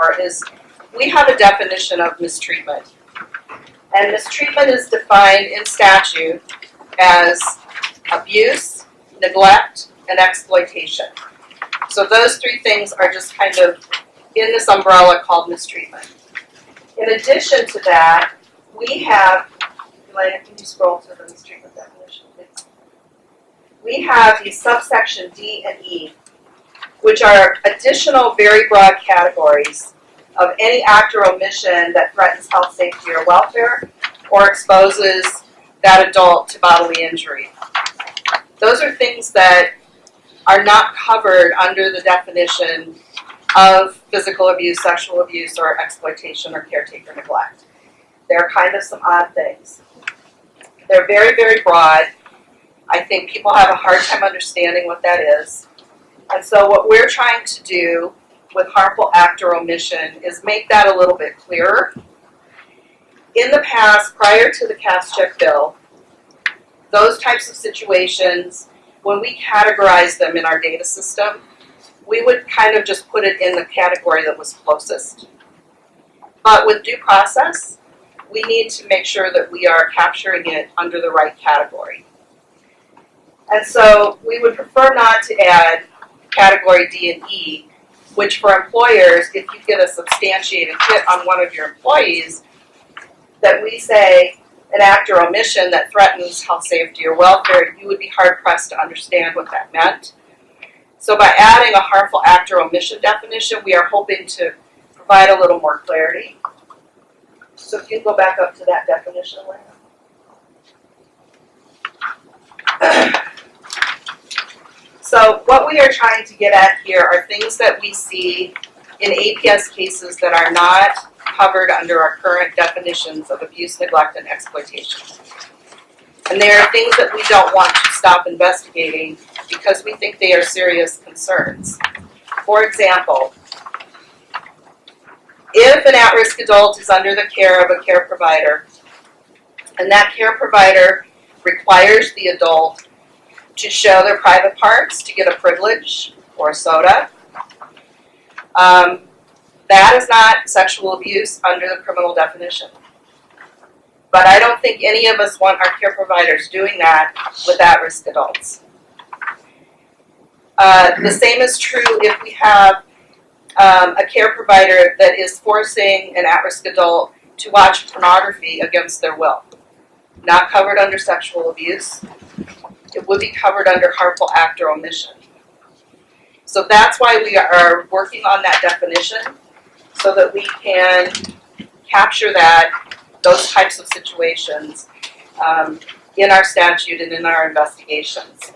for is we have a definition of mistreatment. And mistreatment is defined in statute as abuse, neglect, and exploitation. So those three things are just kind of in this umbrella called mistreatment. In addition to that, we have, can you scroll to the mistreatment definition, please? We have the subsection D and E, which are additional very broad categories of any act or omission that threatens health, safety, or welfare, or exposes that adult to bodily injury. Those are things that are not covered under the definition of physical abuse, sexual abuse, or exploitation, or caretaker neglect. They're kind of some odd things. They're very, very broad. I think people have a hard time understanding what that is. And so what we're trying to do with harmful act or omission is make that a little bit clearer. In the past, prior to the CAS-check bill, those types of situations, when we categorize them in our data system, we would kind of just put it in the category that was closest. But with due process, we need to make sure that we are capturing it under the right category. And so we would prefer not to add category D and E, which for employers, if you get a substantiated hit on one of your employees, that we say an act or omission that threatens health, safety, or welfare, you would be hard-pressed to understand what that meant. So by adding a harmful act or omission definition, we are hoping to provide a little more clarity. So if you go back up to that definition, Lana. So what we are trying to get at here are things that we see in APS cases that are not covered under our current definitions of abuse, neglect, and exploitation. And they are things that we don't want to stop investigating because we think they are serious concerns. For example, if an at-risk adult is under the care of a care provider, and that care provider requires the adult to show their private parts to get a privilege or a soda, that is not sexual abuse under the criminal definition. But I don't think any of us want our care providers doing that with at-risk adults. The same is true if we have a care provider that is forcing an at-risk adult to watch pornography against their will. Not covered under sexual abuse. It would be covered under harmful act or omission. So that's why we are working on that definition, so that we can capture those types of situations in our statute and in our investigations.